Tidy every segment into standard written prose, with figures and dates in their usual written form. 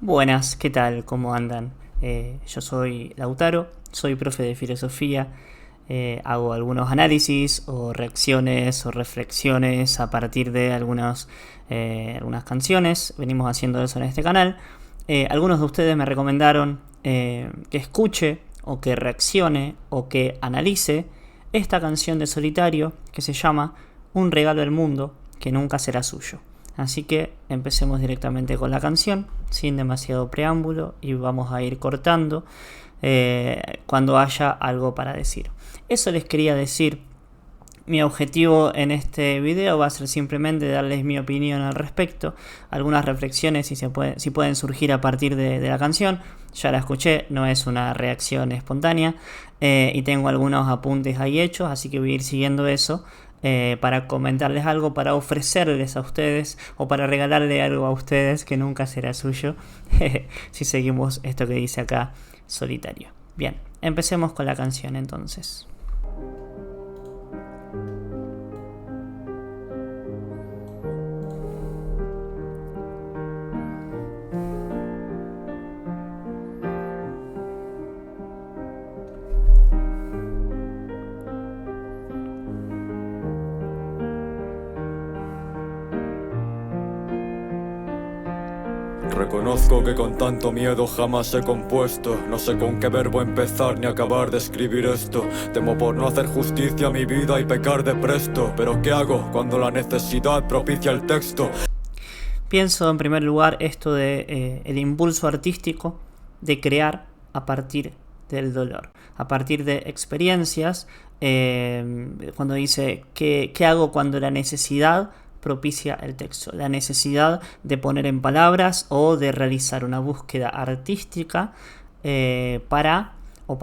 Buenas, ¿qué tal? ¿Cómo andan? Yo soy Lautaro, soy profe de filosofía, hago algunos análisis o reacciones o reflexiones a partir de algunas canciones, venimos haciendo eso en este canal. Algunos de ustedes me recomendaron que escuche o que reaccione o que analice esta canción de Solitario que se llama Un regalo al mundo que nunca será suyo. Así que empecemos directamente con la canción, sin demasiado preámbulo, y vamos a ir cortando cuando haya algo para decir. Eso les quería decir. Mi objetivo en este video va a ser simplemente darles mi opinión al respecto, algunas reflexiones si pueden surgir a partir de la canción. Ya la escuché, no es una reacción espontánea, y tengo algunos apuntes ahí hechos, así que voy a ir siguiendo eso. Para comentarles algo, para ofrecerles a ustedes o para regalarle algo a ustedes que nunca será suyo si seguimos esto que dice acá Solitario. Bien, empecemos con la canción entonces. Reconozco que con tanto miedo jamás he compuesto. No sé con qué verbo empezar ni acabar de escribir esto. Temo por no hacer justicia a mi vida y pecar de presto. Pero ¿qué hago cuando la necesidad propicia el texto? Pienso en primer lugar esto de el impulso artístico de crear a partir del dolor, a partir de experiencias. Cuando dice ¿qué hago cuando la necesidad propicia el texto? La necesidad de poner en palabras o de realizar una búsqueda artística para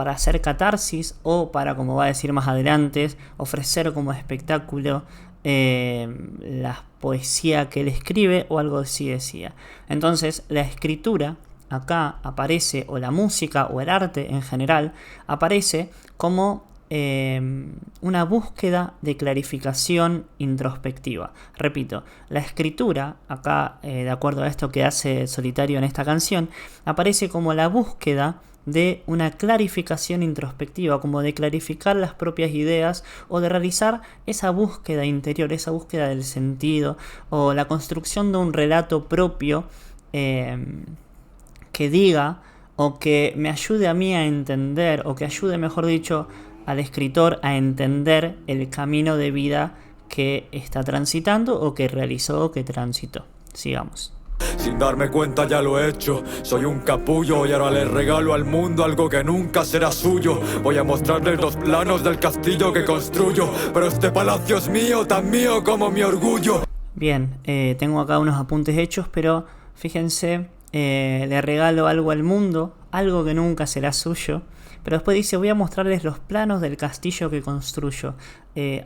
hacer catarsis o para, como va a decir más adelante, ofrecer como espectáculo la poesía que él escribe o algo así decía. Entonces la escritura acá aparece, o la música o el arte en general aparece como una búsqueda de clarificación introspectiva. Repito, la escritura acá, de acuerdo a esto que hace Solitario en esta canción, aparece como la búsqueda de una clarificación introspectiva, como de clarificar las propias ideas o de realizar esa búsqueda interior, esa búsqueda del sentido o la construcción de un relato propio que diga o que me ayude a mí a entender, o que ayude, mejor dicho, al escritor a entender el camino de vida que está transitando o que realizó o que transitó. Sigamos. Sin darme cuenta ya lo he hecho. Soy un capullo y ahora le regalo al mundo algo que nunca será suyo. Voy a mostrarles los planos del castillo que construyo, pero este palacio es mío, tan mío como mi orgullo. Bien, tengo acá unos apuntes hechos, pero fíjense, le regalo algo al mundo, algo que nunca será suyo. Pero después dice, voy a mostrarles los planos del castillo que construyo.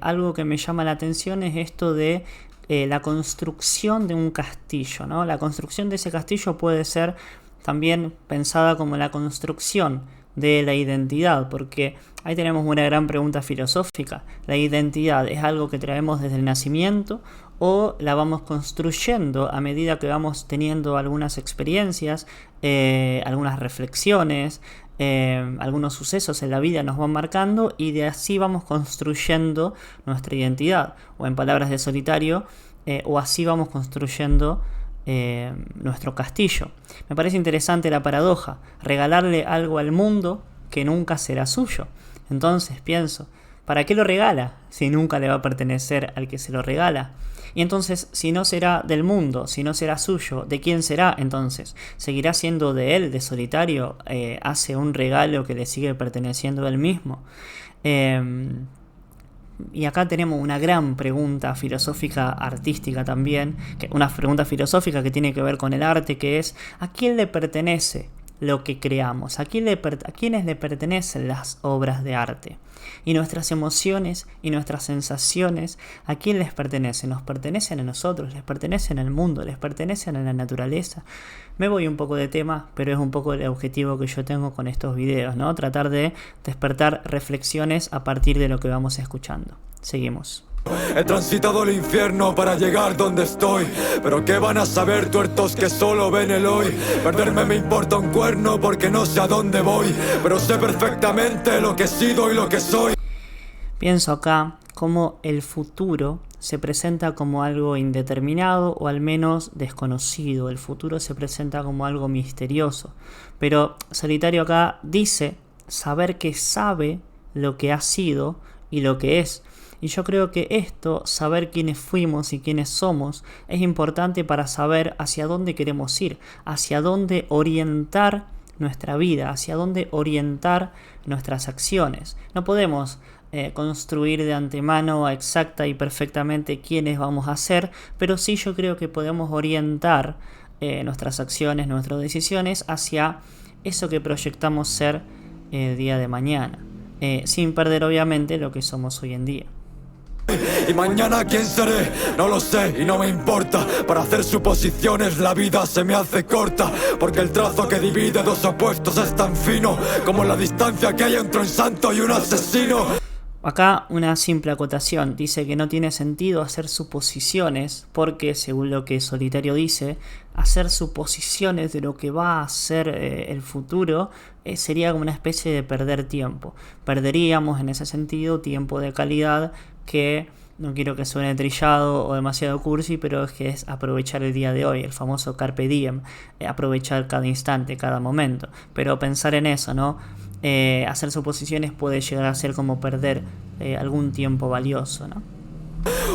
Algo que me llama la atención es esto de la construcción de un castillo, ¿no? La construcción de ese castillo puede ser también pensada como la construcción de la identidad, porque ahí tenemos una gran pregunta filosófica. ¿La identidad es algo que traemos desde el nacimiento o la vamos construyendo a medida que vamos teniendo algunas experiencias, algunas reflexiones, algunos sucesos en la vida nos van marcando y de así vamos construyendo nuestra identidad? O en palabras de Solitario, o así vamos construyendo nuestro castillo. Me parece interesante la paradoja, regalarle algo al mundo que nunca será suyo. Entonces pienso, ¿para qué lo regala si nunca le va a pertenecer al que se lo regala? Y entonces, si no será del mundo, si no será suyo, ¿de quién será entonces? ¿Seguirá siendo de él, de Solitario? ¿Hace un regalo que le sigue perteneciendo a él mismo? Y acá tenemos una gran pregunta filosófica artística también, una pregunta filosófica que tiene que ver con el arte, que es ¿a quién le pertenece lo que creamos? ¿A quiénes le pertenecen las obras de arte? Y nuestras emociones y nuestras sensaciones, ¿a quién les pertenecen? ¿Nos pertenecen a nosotros? ¿Les pertenecen al mundo? ¿Les pertenecen a la naturaleza? Me voy un poco de tema, pero es un poco el objetivo que yo tengo con estos videos, ¿no? Tratar de despertar reflexiones a partir de lo que vamos escuchando. Seguimos. He transitado el infierno para llegar donde estoy, pero ¿qué van a saber tuertos que solo ven el hoy? Perderme me importa un cuerno porque no sé a dónde voy, pero sé perfectamente lo que he sido y lo que soy. Pienso acá cómo el futuro se presenta como algo indeterminado o al menos desconocido. El futuro se presenta como algo misterioso. Pero Solitario acá dice saber que sabe lo que ha sido y lo que es. Y yo creo que esto, saber quiénes fuimos y quiénes somos, es importante para saber hacia dónde queremos ir, hacia dónde orientar nuestra vida, hacia dónde orientar nuestras acciones. No podemos construir de antemano exacta y perfectamente quiénes vamos a ser, pero sí yo creo que podemos orientar nuestras acciones, nuestras decisiones hacia eso que proyectamos ser el día de mañana, sin perder obviamente lo que somos hoy en día. Y mañana quién seré, no lo sé y no me importa. Para hacer suposiciones la vida se me hace corta, porque el trazo que divide dos opuestos es tan fino como la distancia que hay entre un santo y un asesino. Acá una simple acotación, dice que no tiene sentido hacer suposiciones porque, según lo que Solitario dice, hacer suposiciones de lo que va a ser el futuro sería como una especie de perder tiempo. Perderíamos en ese sentido tiempo de calidad que, no quiero que suene trillado o demasiado cursi, pero es que es aprovechar el día de hoy, el famoso carpe diem, aprovechar cada instante, cada momento. Pero pensar en eso, ¿no? Hacer suposiciones puede llegar a ser como perder algún tiempo valioso, ¿no?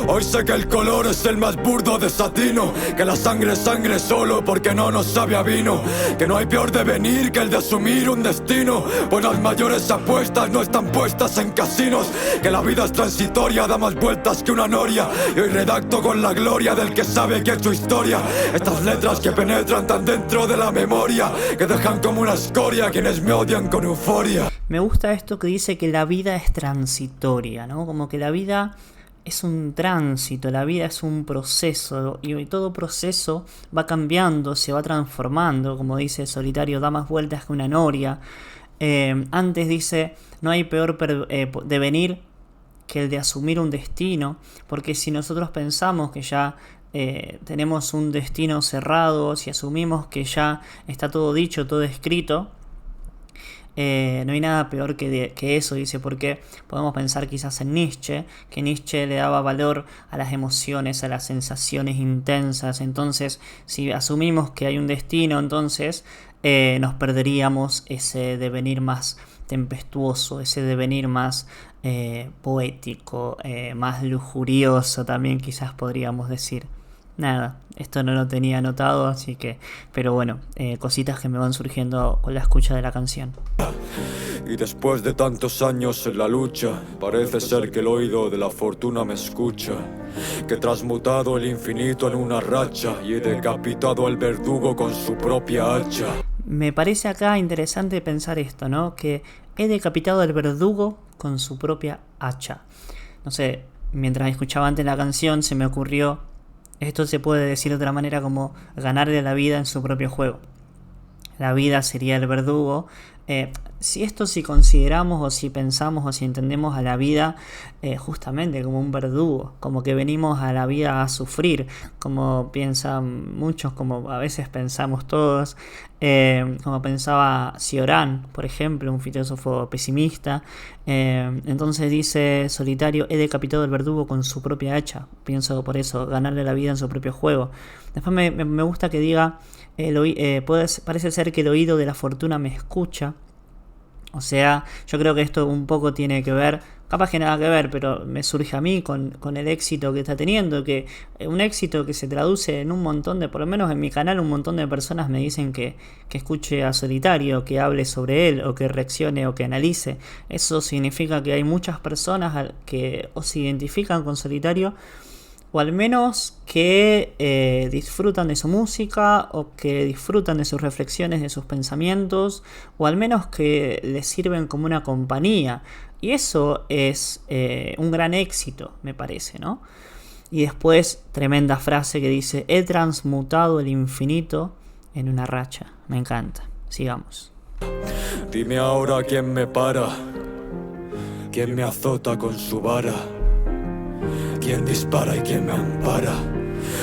Hoy sé que el color es el más burdo desatino, que la sangre es sangre solo porque no nos sabe a vino, que no hay peor devenir que el de asumir un destino, pues las mayores apuestas no están puestas en casinos, que la vida es transitoria, da más vueltas que una noria, y hoy redacto con la gloria del que sabe que ha hecho historia, estas letras que penetran tan dentro de la memoria, que dejan como una escoria a quienes me odian con euforia. Me gusta esto que dice que la vida es transitoria, ¿no? Como que la vida es un tránsito, la vida es un proceso y todo proceso va cambiando, se va transformando, como dice Solitario, da más vueltas que una noria. Antes dice, no hay peor devenir que el de asumir un destino, porque si nosotros pensamos que ya tenemos un destino cerrado, si asumimos que ya está todo dicho, todo escrito, no hay nada peor que eso, dice, porque podemos pensar quizás en Nietzsche, que Nietzsche le daba valor a las emociones, a las sensaciones intensas. Entonces, si asumimos que hay un destino, entonces nos perderíamos ese devenir más tempestuoso, ese devenir más poético, más lujurioso también quizás podríamos decir. Nada, esto no lo tenía anotado, así que, pero bueno, cositas que me van surgiendo con la escucha de la canción. Y después de tantos años en la lucha, parece ser que el oído de la fortuna me escucha, que he transmutado el infinito en una racha y he decapitado al verdugo con su propia hacha. Me parece acá interesante pensar esto, ¿no? Que he decapitado al verdugo con su propia hacha. No sé, mientras escuchaba antes la canción se me ocurrió, esto se puede decir de otra manera como ganarle la vida en su propio juego. La vida sería el verdugo. Si consideramos o si pensamos o si entendemos a la vida justamente como un verdugo, como que venimos a la vida a sufrir, como piensan muchos, como a veces pensamos todos, como pensaba Cioran, por ejemplo, un filósofo pesimista. Entonces dice Solitario, he decapitado al verdugo con su propia hacha. Pienso por eso, ganarle la vida en su propio juego. Después me gusta que diga, parece ser que el oído de la fortuna me escucha. O sea, yo creo que esto un poco tiene que ver, capaz que nada que ver, pero me surge a mí con el éxito que está teniendo, que un éxito que se traduce en un montón de, por lo menos en mi canal, un montón de personas me dicen que escuche a Solitario, que hable sobre él, o que reaccione o que analice. Eso significa que hay muchas personas que o se identifican con Solitario, o al menos que disfrutan de su música, o que disfrutan de sus reflexiones, de sus pensamientos, o al menos que les sirven como una compañía. Y eso es un gran éxito, me parece, ¿no? Y después, tremenda frase que dice, he transmutado el infinito en una racha. Me encanta. Sigamos. Dime ahora quién me para, quién me azota con su vara. quién dispara y quién me ampara.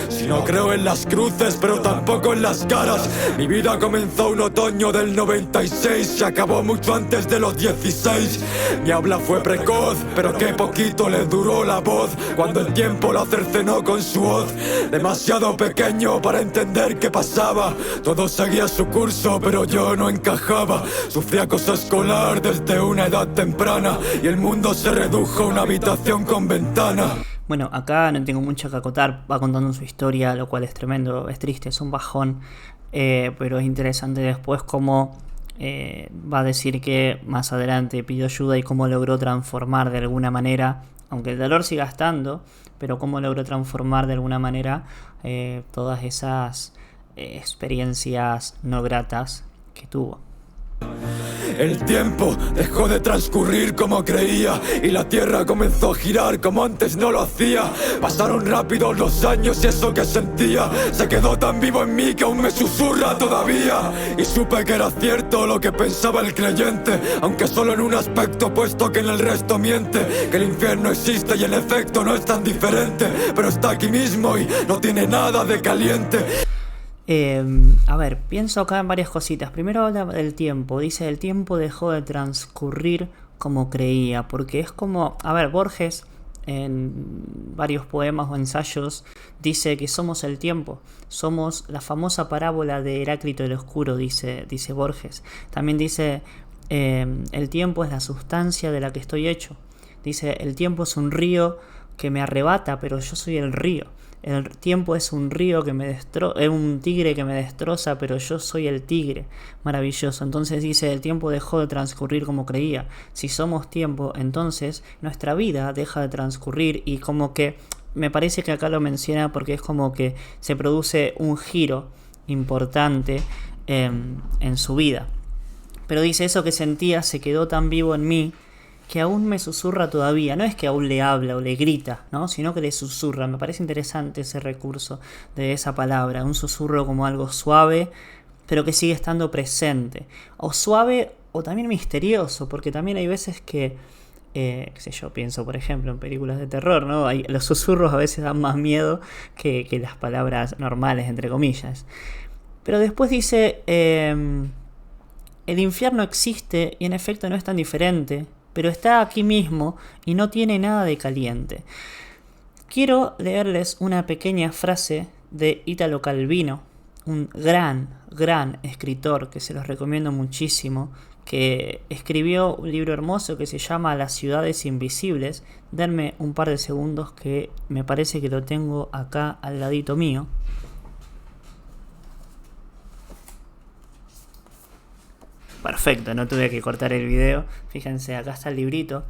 Si no creo en las cruces, pero tampoco en las caras. Mi vida comenzó un otoño del 96, se acabó mucho antes de los 16. Mi habla fue precoz, pero qué poquito le duró la voz cuando el tiempo la cercenó con su hoz. Demasiado pequeño para entender qué pasaba. Todo seguía su curso, pero yo no encajaba. Sufrí acoso escolar desde una edad temprana y el mundo se redujo a una habitación con ventana. Bueno, acá no tengo mucho que acotar, va contando su historia, lo cual es tremendo, es triste, es un bajón, pero es interesante después cómo va a decir que más adelante pidió ayuda y cómo logró transformar de alguna manera, aunque el dolor siga estando, pero cómo logró transformar de alguna manera todas esas experiencias no gratas que tuvo. El tiempo dejó de transcurrir como creía y la tierra comenzó a girar como antes no lo hacía. Pasaron rápido los años y eso que sentía se quedó tan vivo en mí que aún me susurra todavía. Y supe que era cierto lo que pensaba el creyente, aunque solo en un aspecto, puesto que en el resto miente. Que el infierno existe y en efecto no es tan diferente, pero está aquí mismo y no tiene nada de caliente. A ver, pienso acá en varias cositas. Primero habla del tiempo. Dice, el tiempo dejó de transcurrir como creía. Porque es como... A ver, Borges en varios poemas o ensayos dice que somos el tiempo. Somos la famosa parábola de Heráclito el Oscuro, dice Borges. También dice, el tiempo es la sustancia de la que estoy hecho. Dice, el tiempo es un río que me arrebata, pero yo soy el río. El tiempo es un río que es un tigre que me destroza, pero yo soy el tigre. Maravilloso. Entonces dice, el tiempo dejó de transcurrir como creía. Si somos tiempo, entonces nuestra vida deja de transcurrir, y como que me parece que acá lo menciona porque es como que se produce un giro importante en su vida. Pero dice, eso que sentía se quedó tan vivo en mí que aún me susurra todavía. No es que aún le habla o le grita, ¿no? Sino que le susurra. Me parece interesante ese recurso de esa palabra. Un susurro como algo suave, pero que sigue estando presente. O suave o también misterioso, porque también hay veces que, qué sé yo, pienso por ejemplo en películas de terror, ¿no? Los susurros a veces dan más miedo que las palabras normales, entre comillas. Pero después dice, el infierno existe y en efecto no es tan diferente, pero está aquí mismo y no tiene nada de caliente. Quiero leerles una pequeña frase de Italo Calvino, un gran escritor que se los recomiendo muchísimo, que escribió un libro hermoso que se llama Las ciudades invisibles. Denme un par de segundos que me parece que lo tengo acá al ladito mío. Perfecto, no tuve que cortar el video. Fíjense, acá está el librito.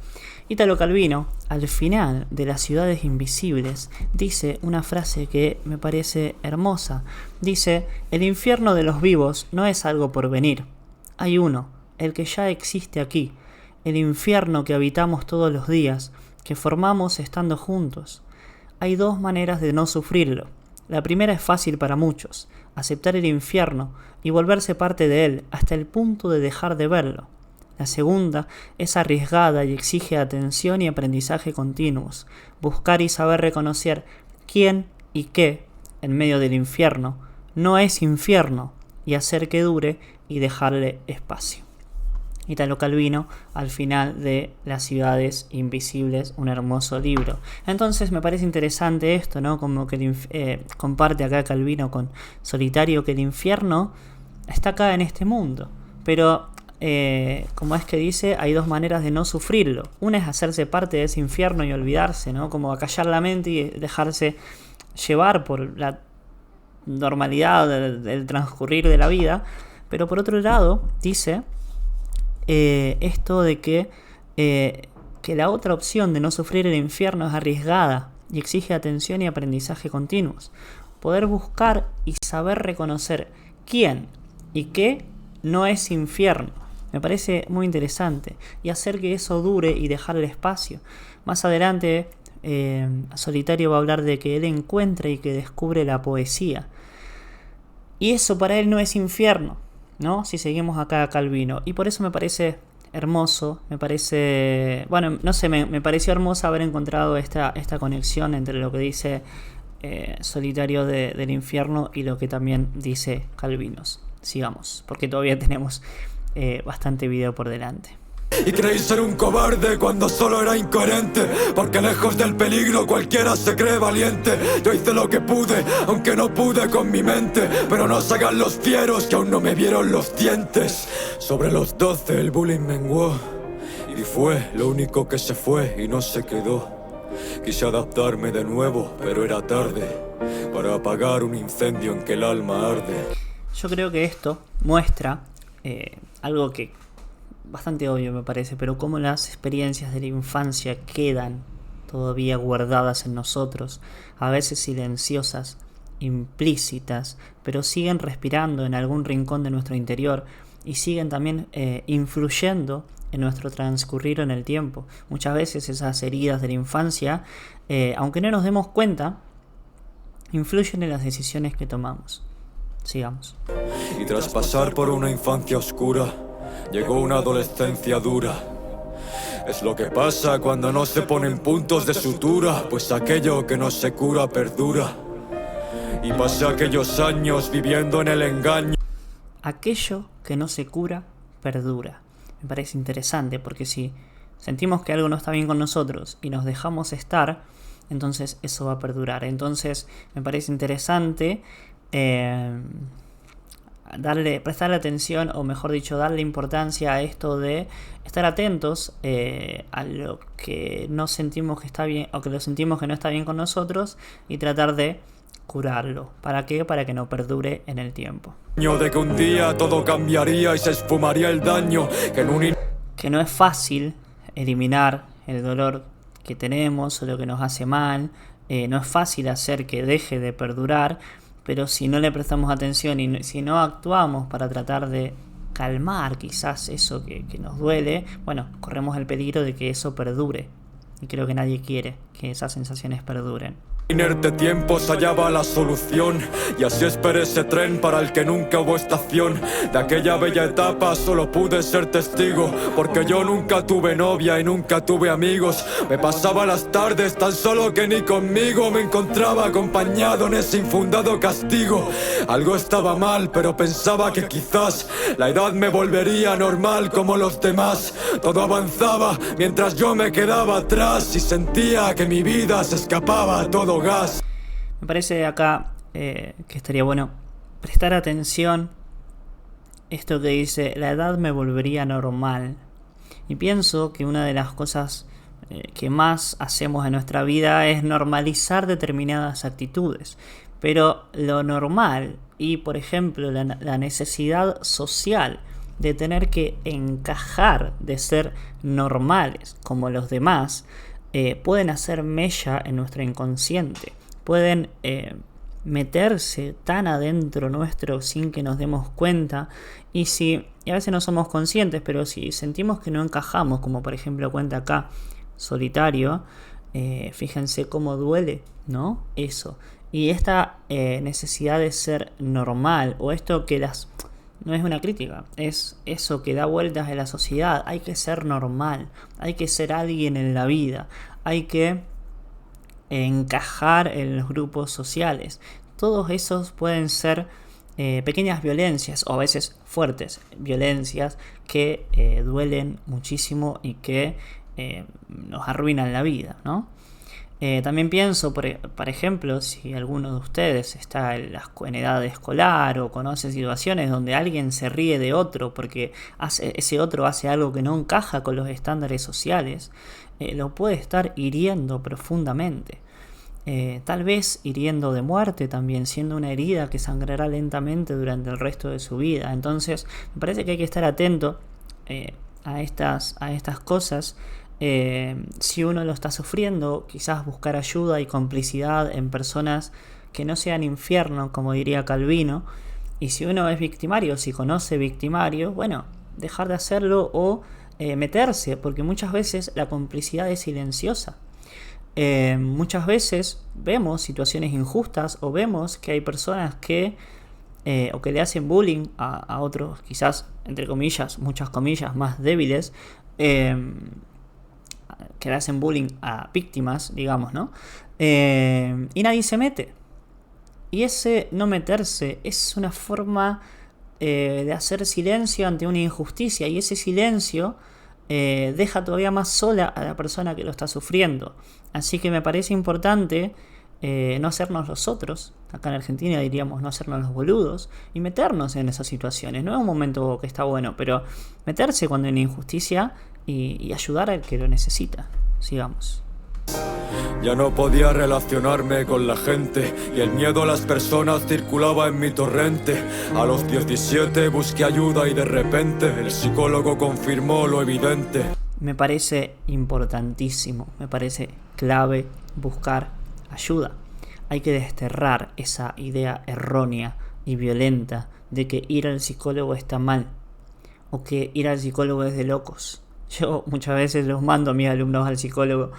Italo Calvino, al final de Las ciudades invisibles, dice una frase que me parece hermosa. Dice, el infierno de los vivos no es algo por venir. Hay uno, el que ya existe aquí. El infierno que habitamos todos los días, que formamos estando juntos. Hay dos maneras de no sufrirlo. La primera es fácil para muchos, aceptar el infierno y volverse parte de él hasta el punto de dejar de verlo. La segunda es arriesgada y exige atención y aprendizaje continuos, buscar y saber reconocer quién y qué, en medio del infierno, no es infierno, y hacer que dure y dejarle espacio. Italo Calvino, al final de Las ciudades invisibles, un hermoso libro. Entonces me parece interesante esto, ¿no? Como que comparte acá Calvino con Solitario que el infierno está acá en este mundo, pero como es que dice, hay dos maneras de no sufrirlo. Una es hacerse parte de ese infierno y olvidarse, ¿no? Como acallar la mente y dejarse llevar por la normalidad del transcurrir de la vida. Pero por otro lado, dice esto de que la otra opción de no sufrir el infierno es arriesgada y exige atención y aprendizaje continuos. Poder buscar y saber reconocer quién y qué no es infierno. Me parece muy interesante. Y hacer que eso dure y dejarle espacio. Más adelante, Solitario va a hablar de que él encuentra y que descubre la poesía. Y eso para él no es infierno, ¿no? Si seguimos acá a Calvino. Y por eso me parece hermoso, me parece, bueno, no sé, me pareció hermoso haber encontrado esta conexión entre lo que dice Solitario del Infierno y lo que también dice Calvinos. Sigamos, porque todavía tenemos bastante video por delante. Y creí ser un cobarde cuando solo era incoherente, porque lejos del peligro cualquiera se cree valiente. Yo hice lo que pude, aunque no pude con mi mente, pero no se hagan los fieros que aún no me vieron los dientes. Sobre los 12 el bullying menguó, y fue lo único que se fue y no se quedó. Quise adaptarme de nuevo, pero era tarde para apagar un incendio en que el alma arde. Yo creo que esto muestra algo que bastante obvio me parece, pero cómo las experiencias de la infancia quedan todavía guardadas en nosotros, a veces silenciosas, implícitas, pero siguen respirando en algún rincón de nuestro interior y siguen también influyendo en nuestro transcurrir en el tiempo. Muchas veces esas heridas de la infancia, aunque no nos demos cuenta, influyen en las decisiones que tomamos. Sigamos. Y tras pasar por una infancia oscura, llegó una adolescencia dura. Es lo que pasa cuando no se ponen puntos de sutura, pues aquello que no se cura perdura. Y pasé aquellos años viviendo en el engaño. Aquello que no se cura perdura. Me parece interesante porque si sentimos que algo no está bien con nosotros y nos dejamos estar, entonces eso va a perdurar. Entonces me parece interesante prestarle atención, o mejor dicho, darle importancia a esto de estar atentos a lo que no sentimos que está bien o que lo sentimos que no está bien con nosotros y tratar de curarlo. ¿Para qué? Para que no perdure en el tiempo. De que un día todo cambiaría y se esfumaría el daño que no es fácil eliminar el dolor que tenemos o lo que nos hace mal. No es fácil hacer que deje de perdurar, pero si no le prestamos atención y si no actuamos para tratar de calmar quizás eso que nos duele, bueno, corremos el peligro de que eso perdure. Y creo que nadie quiere que esas sensaciones perduren. Inerte tiempo se hallaba la solución, y así esperé ese tren para el que nunca hubo estación. De aquella bella etapa solo pude ser testigo, porque yo nunca tuve novia y nunca tuve amigos. Me pasaba las tardes tan solo que ni conmigo me encontraba acompañado en ese infundado castigo. Algo estaba mal, pero pensaba que quizás la edad me volvería normal como los demás. Todo avanzaba mientras yo me quedaba atrás y sentía que mi vida se escapaba a todo gas. Me parece acá que estaría bueno prestar atención esto que dice: la edad me volvería normal. Y pienso que una de las cosas que más hacemos en nuestra vida es normalizar determinadas actitudes. Pero lo normal y, por ejemplo, la necesidad social de tener que encajar, de ser normales como los demás, pueden hacer mella en nuestro inconsciente, pueden meterse tan adentro nuestro sin que nos demos cuenta, y a veces no somos conscientes, pero si sentimos que no encajamos, como por ejemplo cuenta acá Solitario, fíjense cómo duele, ¿no? Eso. Y esta necesidad de ser normal, o esto que no es una crítica, es eso que da vueltas en la sociedad. Hay que ser normal, hay que ser alguien en la vida, hay que encajar en los grupos sociales. Todos esos pueden ser pequeñas violencias, o a veces fuertes violencias que duelen muchísimo y que nos arruinan la vida, ¿no? También pienso, por ejemplo, si alguno de ustedes está en edad escolar o conoce situaciones donde alguien se ríe de otro porque ese otro hace algo que no encaja con los estándares sociales, lo puede estar hiriendo profundamente. Tal vez hiriendo de muerte también, siendo una herida que sangrará lentamente durante el resto de su vida. Entonces, me parece que hay que estar atento a estas cosas. Si uno lo está sufriendo, quizás buscar ayuda y complicidad en personas que no sean infierno, como diría Calvino. Y si uno es victimario, si conoce victimarios, bueno, dejar de hacerlo o meterse, porque muchas veces la complicidad es silenciosa. Muchas veces vemos situaciones injustas o vemos que hay personas que o que le hacen bullying a otros, quizás, entre comillas, muchas comillas, más débiles, que le hacen bullying a víctimas, digamos, ¿no? Y nadie se mete. Y ese no meterse es una forma de hacer silencio ante una injusticia, y ese silencio deja todavía más sola a la persona que lo está sufriendo. Así que me parece importante no hacernos los otros, acá en Argentina diríamos no hacernos los boludos, y meternos en esas situaciones. No es un momento que está bueno, pero meterse cuando hay una injusticia y ayudar al que lo necesita. Sigamos. Ya no podía relacionarme con la gente y el miedo a las personas circulaba en mi torrente. A los 17 busqué ayuda y de repente el psicólogo confirmó lo evidente. Me parece importantísimo, me parece clave buscar ayuda. Hay que desterrar esa idea errónea y violenta de que ir al psicólogo está mal o que ir al psicólogo es de locos. Yo muchas veces los mando a mis alumnos al psicólogo,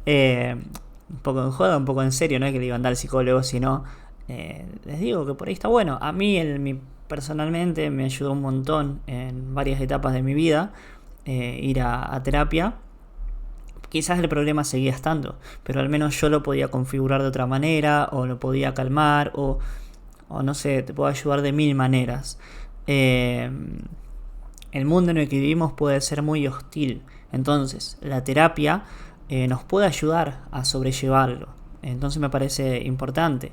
un poco en joda, un poco en serio, no es que le digo andar al psicólogo, sino les digo que por ahí está bueno. A mí personalmente me ayudó un montón en varias etapas de mi vida ir a terapia. Quizás el problema seguía estando, pero al menos yo lo podía configurar de otra manera, o lo podía calmar, o no sé, te puedo ayudar de mil maneras. El mundo en el que vivimos puede ser muy hostil, entonces la terapia nos puede ayudar a sobrellevarlo. Entonces me parece importante.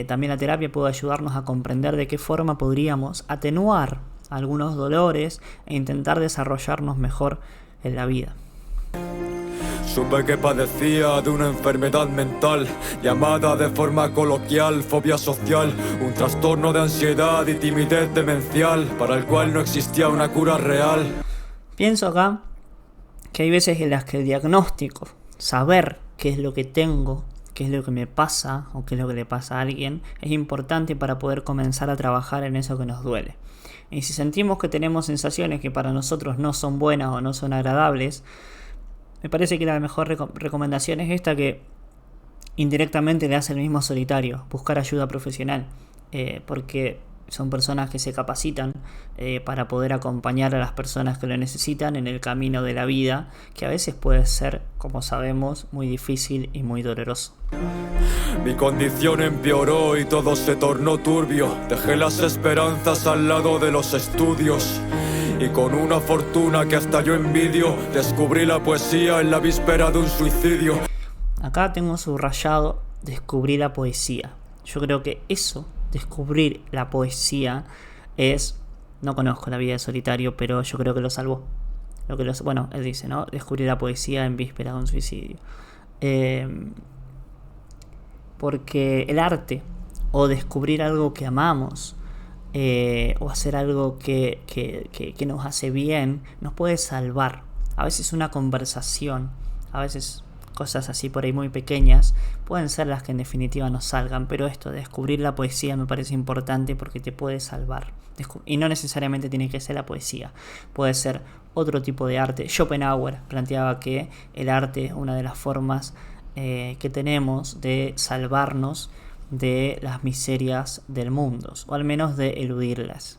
También la terapia puede ayudarnos a comprender de qué forma podríamos atenuar algunos dolores e intentar desarrollarnos mejor en la vida. Supe que padecía de una enfermedad mental llamada de forma coloquial fobia social, un trastorno de ansiedad y timidez demencial para el cual no existía una cura real. Pienso acá que hay veces en las que el diagnóstico, saber qué es lo que tengo, qué es lo que me pasa o qué es lo que le pasa a alguien, es importante para poder comenzar a trabajar en eso que nos duele. Y si sentimos que tenemos sensaciones que para nosotros no son buenas o no son agradables, me parece que la mejor recomendación es esta, que indirectamente le hace el mismo solitario, buscar ayuda profesional, porque son personas que se capacitan para poder acompañar a las personas que lo necesitan en el camino de la vida, que a veces puede ser, como sabemos, muy difícil y muy doloroso. Mi condición empeoró y todo se tornó turbio. Dejé las esperanzas al lado de los estudios y con una fortuna que hasta yo envidio, descubrí la poesía en la víspera de un suicidio. Acá tengo subrayado, descubrí la poesía. Yo creo que eso, descubrir la poesía, es... No conozco la vida de Solitario, pero yo creo que lo salvó. Bueno, él dice, ¿no? Descubrir la poesía en víspera de un suicidio. Porque el arte, o descubrir algo que amamos, o hacer algo que nos hace bien, nos puede salvar. A veces una conversación, a veces cosas así por ahí muy pequeñas, pueden ser las que en definitiva nos salgan, pero esto de descubrir la poesía me parece importante porque te puede salvar. Y no necesariamente tiene que ser la poesía, puede ser otro tipo de arte. Schopenhauer planteaba que el arte es una de las formas que tenemos de salvarnos de las miserias del mundo, o al menos de eludirlas.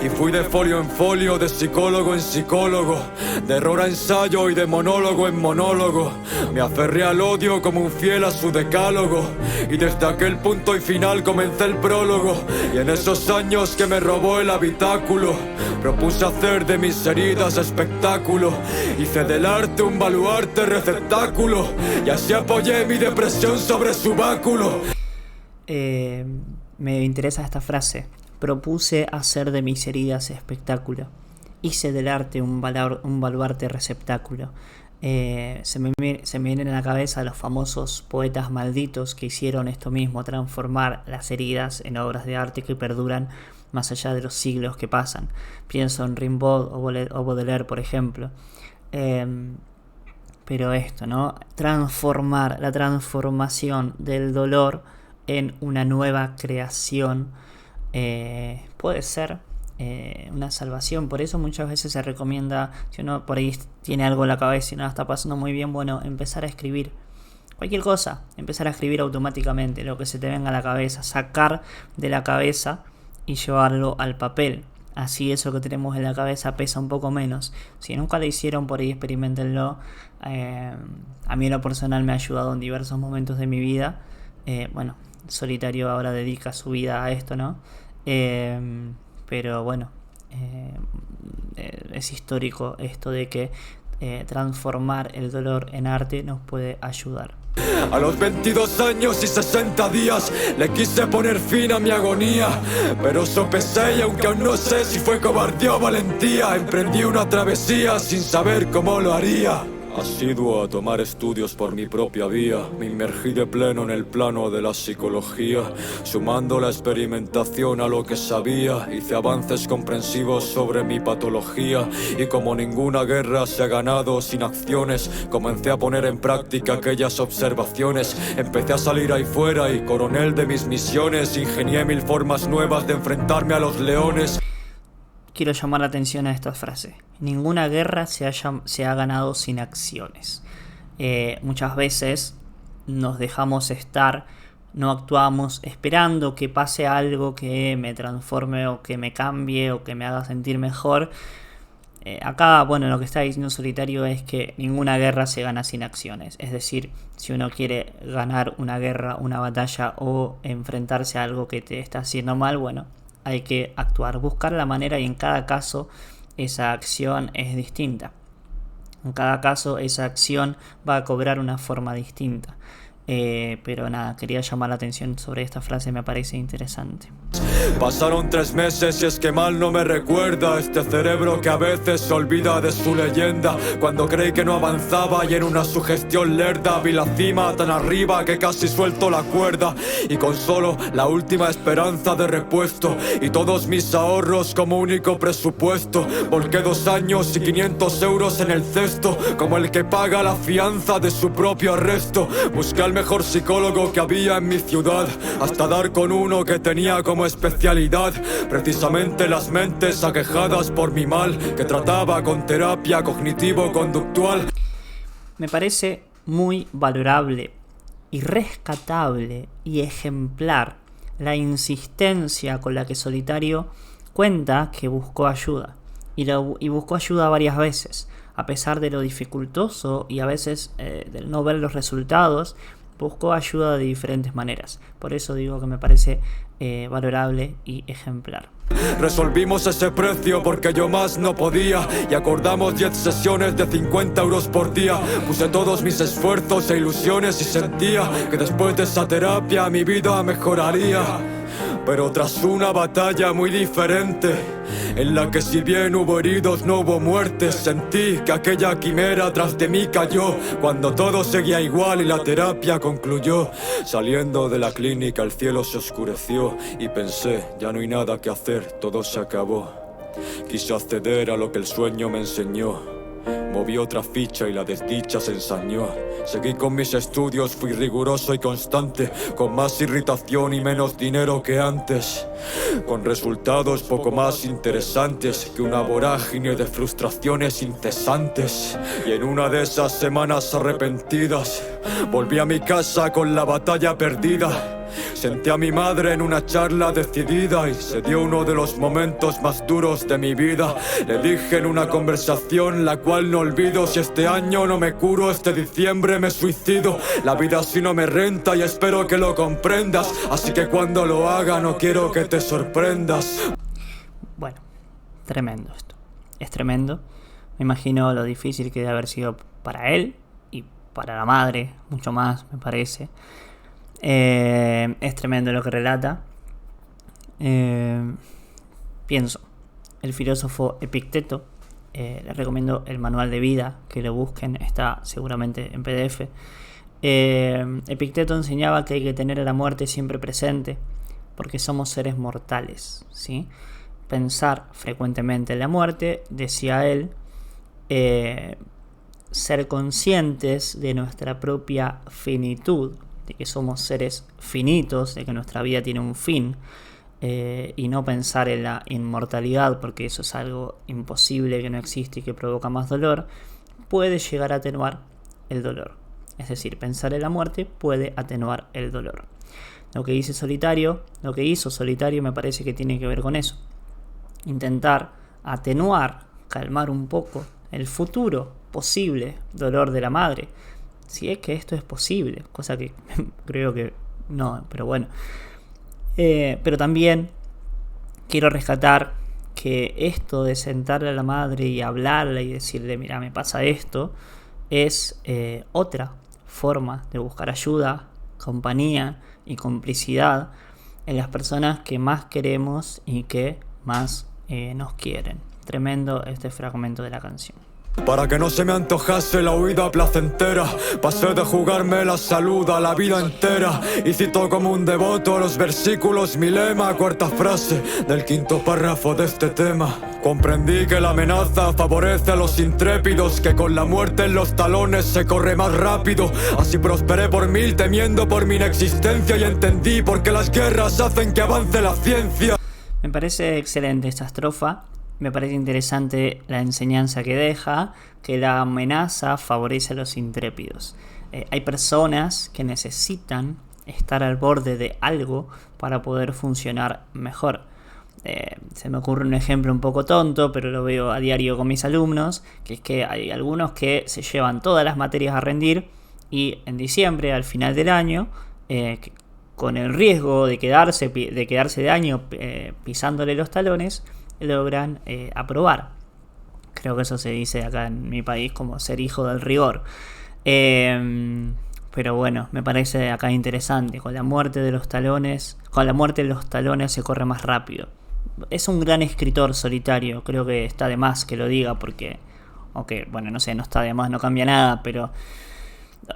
Y fui de folio en folio, de psicólogo en psicólogo, de error a ensayo y de monólogo en monólogo. Me aferré al odio como un fiel a su decálogo, y desde aquel punto y final comencé el prólogo. Y en esos años que me robó el habitáculo, propuse hacer de mis heridas espectáculo. Hice del arte un baluarte receptáculo, y así apoyé mi depresión sobre su báculo. Me interesa esta frase. Propuse hacer de mis heridas espectáculo. Hice del arte un baluarte receptáculo. Se me vienen a la cabeza los famosos poetas malditos que hicieron esto mismo, transformar las heridas en obras de arte que perduran más allá de los siglos que pasan. Pienso en Rimbaud o Baudelaire, por ejemplo. Pero esto, ¿no? Transformar, la transformación del dolor en una nueva creación, puede ser una salvación. Por eso muchas veces se recomienda, si uno por ahí tiene algo en la cabeza y no la está pasando muy bien, bueno, empezar a escribir cualquier cosa, empezar a escribir automáticamente lo que se te venga a la cabeza, sacar de la cabeza y llevarlo al papel. Así eso que tenemos en la cabeza pesa un poco menos. Si nunca lo hicieron, por ahí experimentenlo. A mí en lo personal me ha ayudado en diversos momentos de mi vida. Solitario ahora dedica su vida a esto, ¿no? Pero bueno, es histórico esto de que transformar el dolor en arte nos puede ayudar. A los 22 años y 60 días le quise poner fin a mi agonía, pero sopesé y aunque aún no sé si fue cobardía o valentía, emprendí una travesía sin saber cómo lo haría. Asiduo a tomar estudios por mi propia vía, me inmergí de pleno en el plano de la psicología, sumando la experimentación a lo que sabía, hice avances comprensivos sobre mi patología, y como ninguna guerra se ha ganado sin acciones, comencé a poner en práctica aquellas observaciones, empecé a salir ahí fuera y coronel de mis misiones, ingenié 1000 formas nuevas de enfrentarme a los leones. Quiero llamar la atención a esta frase. Ninguna guerra se ha ganado sin acciones. Muchas veces nos dejamos estar, no actuamos esperando que pase algo que me transforme o que me cambie o que me haga sentir mejor. Acá, lo que está diciendo Solitario es que ninguna guerra se gana sin acciones. Es decir, si uno quiere ganar una guerra, una batalla o enfrentarse a algo que te está haciendo mal, hay que actuar, buscar la manera, y en cada caso esa acción es distinta. En cada caso esa acción va a cobrar una forma distinta. Pero nada, quería llamar la atención sobre esta frase, me parece interesante. Pasaron 3 meses y es que mal no me recuerda este cerebro que a veces se olvida de su leyenda. Cuando creí que no avanzaba y en una sugestión lerda vi la cima tan arriba que casi suelto la cuerda, y con solo la última esperanza de repuesto y todos mis ahorros como único presupuesto, volqué 2 años y 500 euros en el cesto, como el que paga la fianza de su propio arresto. Busqué al mejor psicólogo que había en mi ciudad, hasta dar con uno que tenía como especialidad precisamente las mentes aquejadas por mi mal, que trataba con terapia cognitivo-conductual. Me parece muy valorable y rescatable y ejemplar la insistencia con la que Solitario cuenta que buscó ayuda, y buscó ayuda varias veces, a pesar de lo dificultoso y a veces del no ver los resultados. Buscó ayuda de diferentes maneras. Por eso digo que me parece valorable y ejemplar. Resolvimos ese precio porque yo más no podía, y acordamos 10 sesiones de 50 euros por día. Puse todos mis esfuerzos e ilusiones y sentía que después de esa terapia mi vida mejoraría. Pero tras una batalla muy diferente, en la que si bien hubo heridos no hubo muertes, sentí que aquella quimera tras de mí cayó, cuando todo seguía igual y la terapia concluyó. Saliendo de la clínica el cielo se oscureció y pensé, ya no hay nada que hacer, todo se acabó. Quise acceder a lo que el sueño me enseñó. Moví otra ficha y la desdicha se ensañó. Seguí con mis estudios, fui riguroso y constante, con más irritación y menos dinero que antes, con resultados poco más interesantes que una vorágine de frustraciones incesantes. Y en una de esas semanas arrepentidas, volví a mi casa con la batalla perdida. Senté a mi madre en una charla decidida y se dio uno de los momentos más duros de mi vida. Le dije en una conversación la cual no olvido: si este año no me curo, este diciembre me suicido. La vida así no me renta y espero que lo comprendas, así que cuando lo haga no quiero que te sorprendas. Bueno, tremendo esto. Es tremendo. Me imagino lo difícil que debe haber sido para él y para la madre, mucho más, me parece. Es tremendo lo que relata. Pienso, el filósofo Epicteto, les recomiendo el manual de vida, que lo busquen, está seguramente en PDF. Epicteto enseñaba que hay que tener a la muerte siempre presente, porque somos seres mortales, ¿sí? Pensar frecuentemente en la muerte, decía él, ser conscientes de nuestra propia finitud, de que somos seres finitos, de que nuestra vida tiene un fin, y no pensar en la inmortalidad, porque eso es algo imposible, que no existe y que provoca más dolor, puede llegar a atenuar el dolor. Es decir, pensar en la muerte puede atenuar el dolor. lo que hizo Solitario me parece que tiene que ver con eso. Intentar atenuar, calmar un poco el futuro posible dolor de la madre. Si es que esto es posible, cosa que creo que no, pero bueno. Pero también quiero rescatar que esto de sentarle a la madre y hablarle y decirle, mira, me pasa esto, es otra forma de buscar ayuda, compañía y complicidad en las personas que más queremos y que más nos quieren. Tremendo este fragmento de la canción. Para que no se me antojase la huida placentera, pasé de jugarme la salud a la vida entera. Y cito como un devoto los versículos, mi lema, cuarta frase del quinto párrafo de este tema. Comprendí que la amenaza favorece a los intrépidos, que con la muerte en los talones se corre más rápido. Así prosperé por 1000 temiendo por mi inexistencia, y entendí por qué las guerras hacen que avance la ciencia. Me parece excelente esta estrofa. Me parece interesante la enseñanza que deja, que la amenaza favorece a los intrépidos. Hay personas que necesitan estar al borde de algo para poder funcionar mejor. Se me ocurre un ejemplo un poco tonto, pero lo veo a diario con mis alumnos, que es que hay algunos que se llevan todas las materias a rendir y en diciembre, al final del año, con el riesgo de quedarse de año pisándole los talones, logran aprobar. Creo que eso se dice acá en mi país como ser hijo del rigor. Pero bueno, me parece acá interesante. Con la muerte de los talones se corre más rápido. Es un gran escritor Solitario. Creo que está de más que lo diga porque, aunque bueno, no sé, no está de más, no cambia nada, pero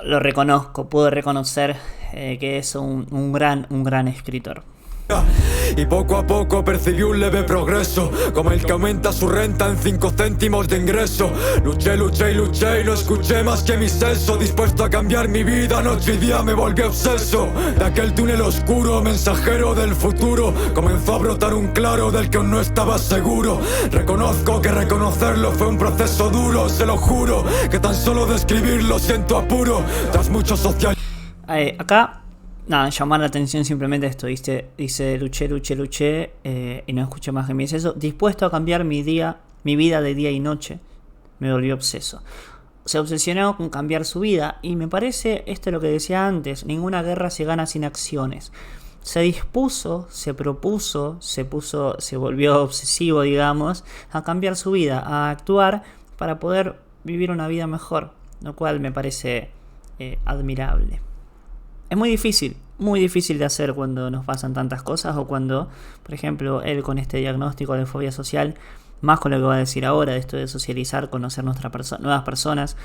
lo reconozco, puedo reconocer que es un gran escritor. Y poco a poco percibí un leve progreso, como el que aumenta su renta en 5 céntimos de ingreso. Luché y no escuché más que mi seso. Dispuesto a cambiar mi vida, noche y día me volví obseso. De aquel túnel oscuro, mensajero del futuro, comenzó a brotar un claro del que aún no estaba seguro. Reconozco que reconocerlo fue un proceso duro, se lo juro, que tan solo de escribirlo siento apuro. Tras mucho social... Acá nada, llamar la atención simplemente esto. Dice luché y no escuché más que mi eso. Dispuesto a cambiar mi vida de día y noche. Me volvió obseso. Se obsesionó con cambiar su vida. Y me parece, esto es lo que decía antes, ninguna guerra se gana sin acciones. Se dispuso, se propuso, se volvió obsesivo, digamos, a cambiar su vida, a actuar para poder vivir una vida mejor. Lo cual me parece admirable. Es muy difícil de hacer cuando nos pasan tantas cosas o cuando, por ejemplo, él con este diagnóstico de fobia social, más con lo que va a decir ahora, de esto de socializar, conocer nuevas personas.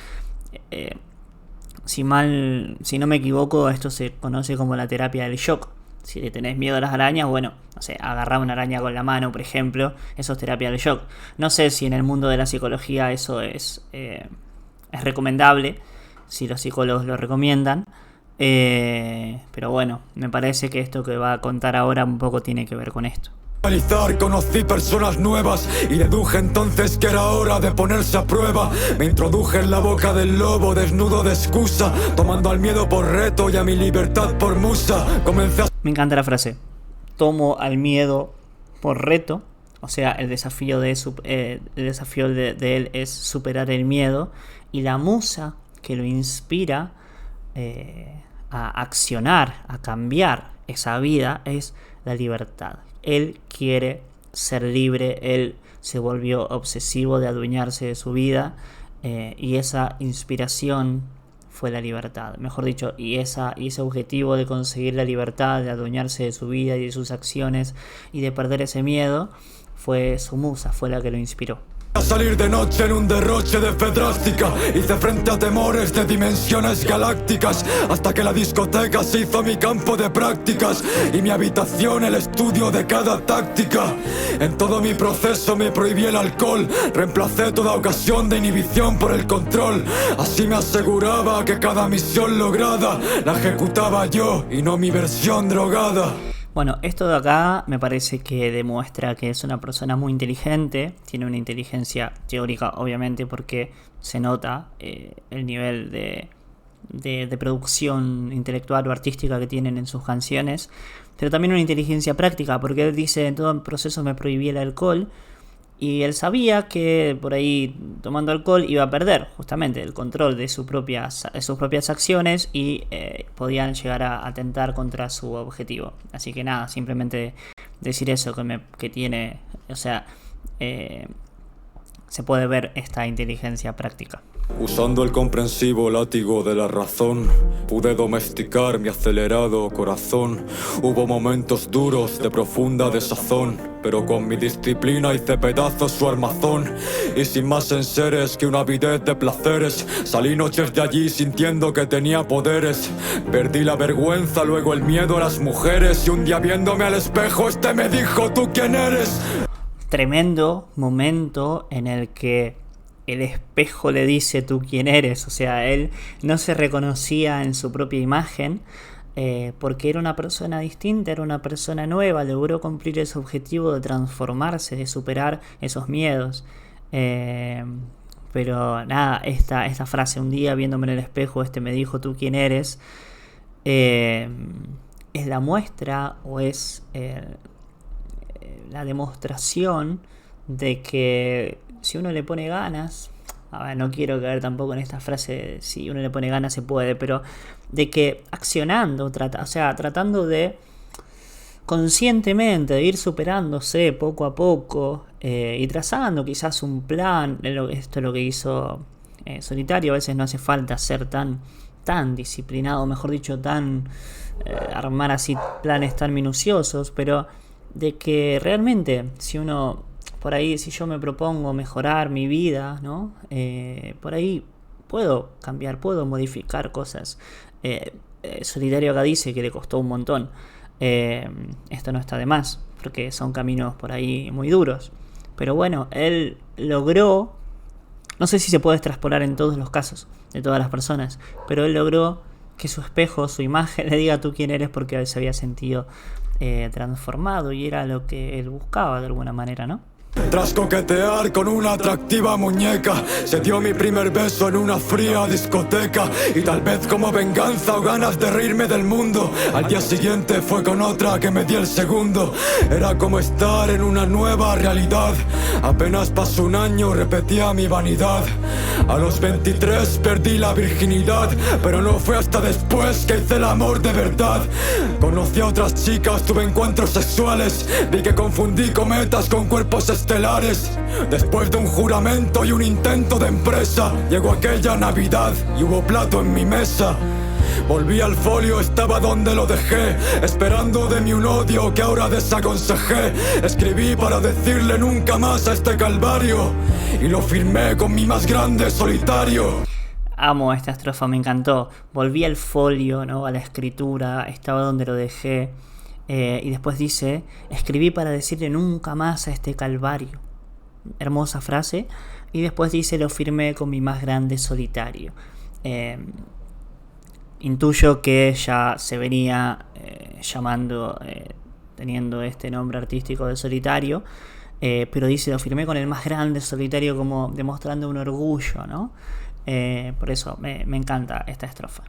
Si no me equivoco, esto se conoce como la terapia del shock. Si le tenés miedo a las arañas, bueno, no sé, agarrar una araña con la mano, por ejemplo, eso es terapia del shock. No sé si en el mundo de la psicología eso es recomendable, si los psicólogos lo recomiendan. Pero bueno, me parece que esto que va a contar ahora un poco tiene que ver con esto. Conocí personas nuevas y deduje entonces que era hora de ponerse a prueba. Me introduje en la boca del lobo desnudo de excusa, tomando al miedo por reto y a mi libertad por musa. Me encanta la frase, tomo al miedo por reto. O sea, el desafío de él es superar el miedo, y la musa que lo inspira a accionar, a cambiar esa vida es la libertad. Él quiere ser libre, él se volvió obsesivo de adueñarse de su vida, y esa inspiración fue la libertad. Mejor dicho, y ese objetivo de conseguir la libertad, de adueñarse de su vida y de sus acciones y de perder ese miedo, fue su musa, fue la que lo inspiró. A salir de noche en un derroche de fe drástica, hice frente a temores de dimensiones galácticas, hasta que la discoteca se hizo mi campo de prácticas y mi habitación el estudio de cada táctica. En todo mi proceso me prohibí el alcohol, reemplacé toda ocasión de inhibición por el control. Así me aseguraba que cada misión lograda la ejecutaba yo y no mi versión drogada. Bueno, esto de acá me parece que demuestra que es una persona muy inteligente, tiene una inteligencia teórica obviamente porque se nota el nivel de de producción intelectual o artística que tienen en sus canciones, pero también una inteligencia práctica, porque él dice: en todo el proceso me prohibí el alcohol, y él sabía que por ahí tomando alcohol iba a perder justamente el control de sus propias acciones y podían llegar a atentar contra su objetivo. Así que nada, simplemente decir eso que tiene, o sea, se puede ver esta inteligencia práctica. Usando el comprensivo látigo de la razón, pude domesticar mi acelerado corazón. Hubo momentos duros de profunda desazón, pero con mi disciplina hice pedazos su armazón. Y sin más enseres que una avidez de placeres, salí noches de allí sintiendo que tenía poderes. Perdí la vergüenza, luego el miedo a las mujeres, y un día viéndome al espejo me dijo: ¿tú quién eres? Tremendo momento en el que el espejo le dice: ¿tú quién eres? O sea, él no se reconocía en su propia imagen, porque era una persona distinta, era una persona nueva, logró cumplir ese objetivo de transformarse, de superar esos miedos. Pero nada, esta frase: un día viéndome en el espejo, me dijo: ¿tú quién eres? Es la muestra, o es la demostración de que si uno le pone ganas, a ver, no quiero caer tampoco en esta frase, si uno le pone ganas se puede, pero de que accionando, tratando de conscientemente de ir superándose poco a poco, y trazando quizás un plan. Esto es lo que hizo Solitario. A veces no hace falta ser tan disciplinado, mejor dicho, armar así planes tan minuciosos, pero de que realmente si yo me propongo mejorar mi vida, ¿no? Por ahí puedo cambiar, puedo modificar cosas. Solitario acá dice que le costó un montón. Esto no está de más, porque son caminos por ahí muy duros. Pero bueno, él logró, no sé si se puede traspolar en todos los casos de todas las personas, pero él logró que su espejo, su imagen, le diga: tú quién eres, porque se había sentido transformado, y era lo que él buscaba de alguna manera, ¿no? Tras coquetear con una atractiva muñeca, se dio mi primer beso en una fría discoteca. Y tal vez como venganza o ganas de reírme del mundo, al día siguiente fue con otra que me di el segundo. Era como estar en una nueva realidad. Apenas pasó un año, repetía mi vanidad. A los 23 perdí la virginidad, pero no fue hasta después que hice el amor de verdad. Conocí a otras chicas, tuve encuentros sexuales, vi que confundí cometas con cuerpos estelares. Después de un juramento y un intento de empresa, llegó aquella Navidad y hubo plato en mi mesa. Volví al folio, estaba donde lo dejé, esperando de mí un odio que ahora desaconsejé. Escribí para decirle nunca más a este calvario, y lo firmé con mi más grande solitario. Amo esta estrofa, me encantó. Volví al folio, ¿no? A la escritura, estaba donde lo dejé. Y después dice: escribí para decirle nunca más a este calvario. Hermosa frase. Y después dice: lo firmé con mi más grande solitario. Intuyo que ya se venía llamando, teniendo este nombre artístico de Solitario, pero dice: lo firmé con el más grande solitario, como demostrando un orgullo, ¿no? Por eso me encanta esta estrofa.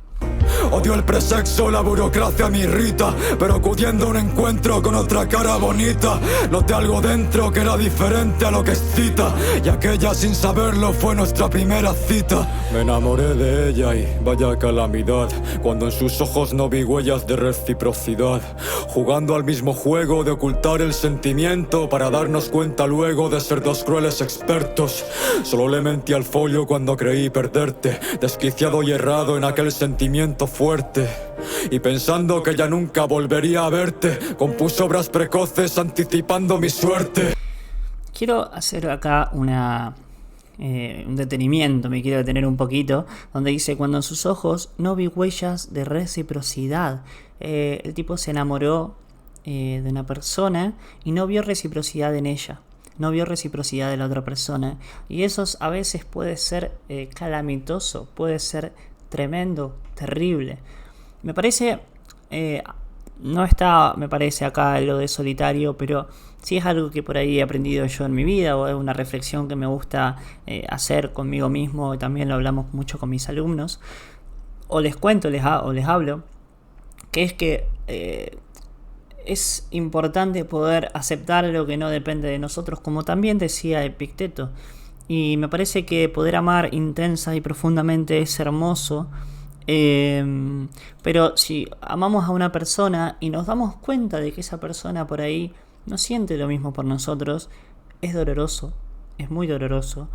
Odio el presexo, la burocracia me irrita, pero acudiendo a un encuentro con otra cara bonita, noté algo dentro que era diferente a lo que excita, y aquella sin saberlo fue nuestra primera cita. Me enamoré de ella y vaya calamidad, cuando en sus ojos no vi huellas de reciprocidad, jugando al mismo juego de ocultar el sentimiento para darnos cuenta luego de ser dos crueles expertos. Solo le mentí al folio cuando creí perderte, desquiciado y errado en aquel sentimiento fuerte, y pensando que ya nunca volvería a verte, compuse obras precoces anticipando mi suerte. Quiero hacer acá un detenimiento, me quiero detener un poquito, donde dice: cuando en sus ojos no vi huellas de reciprocidad. El tipo se enamoró de una persona y no vio reciprocidad en ella, no vio reciprocidad de la otra persona, y eso a veces puede ser calamitoso, puede ser tremendo, terrible. Me parece, no está, me parece acá lo de Solitario, pero sí es algo que por ahí he aprendido yo en mi vida, o es una reflexión que me gusta hacer conmigo mismo, y también lo hablamos mucho con mis alumnos. o les cuento o les hablo, que es que es importante poder aceptar lo que no depende de nosotros, como también decía Epicteto. Y me parece que poder amar intensa y profundamente es hermoso, pero si amamos a una persona y nos damos cuenta de que esa persona por ahí no siente lo mismo por nosotros, es doloroso, es muy doloroso,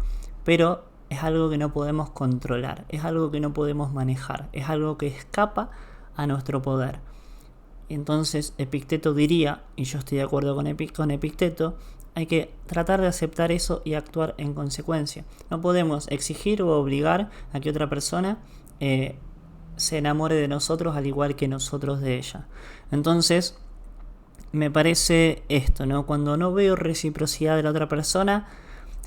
pero es algo que no podemos controlar, es algo que no podemos manejar, es algo que escapa a nuestro poder. Entonces Epicteto diría, y yo estoy de acuerdo con Epicteto, hay que tratar de aceptar eso y actuar en consecuencia. No podemos exigir o obligar a que otra persona se enamore de nosotros al igual que nosotros de ella. Entonces, me parece esto, ¿no? Cuando no veo reciprocidad de la otra persona,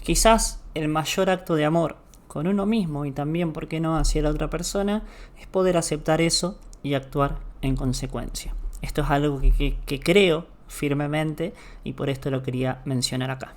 quizás el mayor acto de amor con uno mismo y también, ¿por qué no?, hacia la otra persona, es poder aceptar eso y actuar en consecuencia. Esto es algo que creo firmemente y por esto lo quería mencionar acá.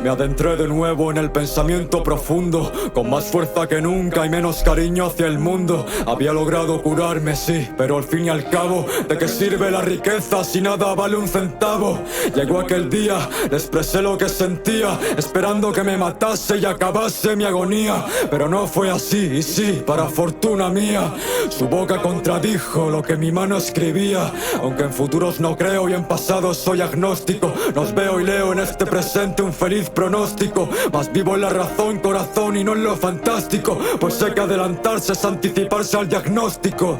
Me adentré de nuevo en el pensamiento profundo, con más fuerza que nunca y menos cariño hacia el mundo. Había logrado curarme, sí, pero al fin y al cabo, ¿de qué sirve la riqueza si nada vale un centavo? Llegó aquel día, le expresé lo que sentía, esperando que me matase y acabase mi agonía. Pero no fue así, y sí, para fortuna mía, su boca contradijo lo que mi mano escribía. Aunque en futuros no creo y en pasados soy agnóstico, nos veo y leo en este presente un feliz pronóstico, más vivo en la razón, corazón y no en lo fantástico, pues sé que adelantarse es anticiparse al diagnóstico.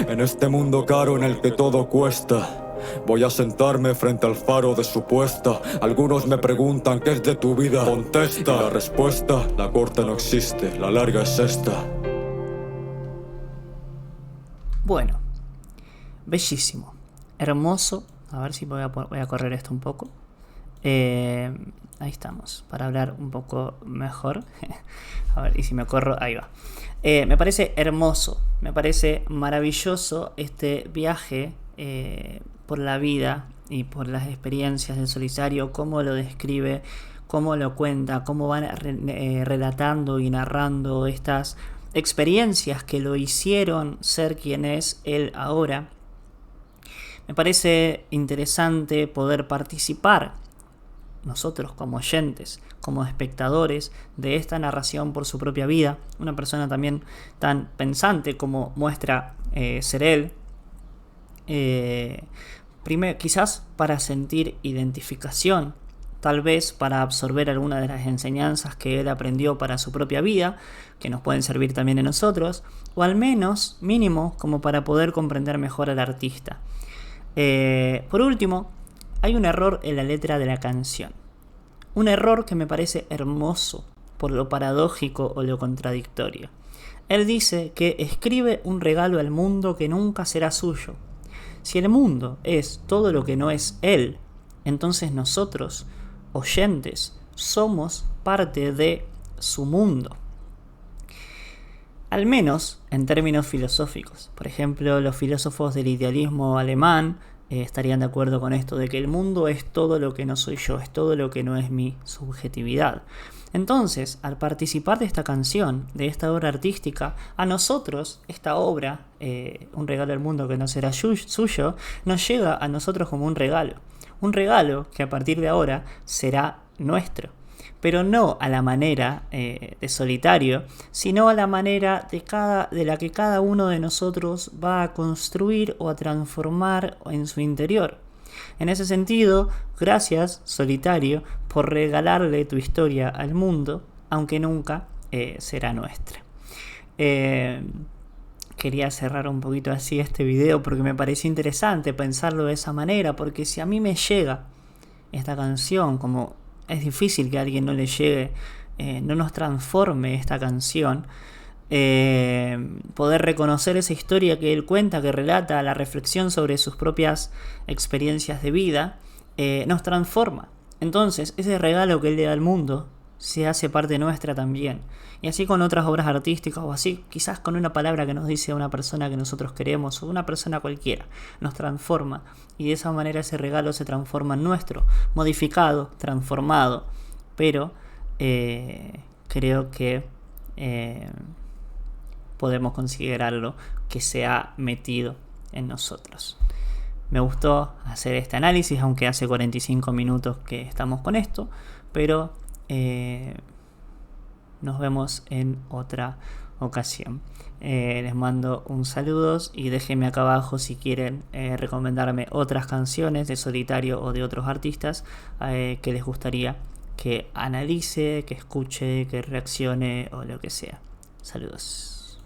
En este mundo caro en el que todo cuesta, voy a sentarme frente al faro de su puesta. Algunos me preguntan ¿qué es de tu vida? Contesta, la respuesta, la corta no existe, la larga es esta. Bueno, bellísimo, hermoso. A ver si voy a correr esto un poco. Ahí estamos, para hablar un poco mejor. A ver, y si me corro, ahí va. Me parece hermoso, me parece maravilloso este viaje por la vida y por las experiencias del Solitario, cómo lo describe, cómo lo cuenta, cómo van relatando y narrando estas experiencias que lo hicieron ser quien es él ahora. Me parece interesante poder participar nosotros como oyentes, como espectadores de esta narración por su propia vida. Una persona también tan pensante como muestra ser él. Primero, quizás para sentir identificación, tal vez para absorber alguna de las enseñanzas que él aprendió para su propia vida, que nos pueden servir también a nosotros, o al menos, mínimo, como para poder comprender mejor al artista. Por último, hay un error en la letra de la canción. Un error que me parece hermoso por lo paradójico o lo contradictorio. Él dice que escribe un regalo al mundo que nunca será suyo. Si el mundo es todo lo que no es él, entonces nosotros, oyentes, somos parte de su mundo. Al menos en términos filosóficos. Por ejemplo, los filósofos del idealismo alemán estarían de acuerdo con esto de que el mundo es todo lo que no soy yo, es todo lo que no es mi subjetividad. Entonces, al participar de esta canción, de esta obra artística, a nosotros, esta obra, un regalo al mundo que no será suyo, nos llega a nosotros como un regalo. Un regalo que a partir de ahora será nuestro. Pero no a la manera de Solitario, sino a la manera de la que cada uno de nosotros va a construir o a transformar en su interior. En ese sentido, gracias, Solitario, por regalarle tu historia al mundo, aunque nunca será nuestra. Quería cerrar un poquito así este video porque me pareció interesante pensarlo de esa manera, porque si a mí me llega esta canción, como es difícil que a alguien no le llegue, no nos transforme esta canción, poder reconocer esa historia que él cuenta, que relata la reflexión sobre sus propias experiencias de vida, nos transforma. Entonces, ese regalo que él le da al mundo se hace parte nuestra también. Y así con otras obras artísticas, o así quizás con una palabra que nos dice una persona que nosotros queremos, o una persona cualquiera, nos transforma. Y de esa manera ese regalo se transforma en nuestro, modificado, transformado. Pero creo que podemos considerarlo que se ha metido en nosotros. Me gustó hacer este análisis, aunque hace 45 minutos que estamos con esto, pero nos vemos en otra ocasión. Les mando un saludo y déjenme acá abajo si quieren recomendarme otras canciones de Solitario o de otros artistas que les gustaría que analice, que escuche, que reaccione o lo que sea. Saludos.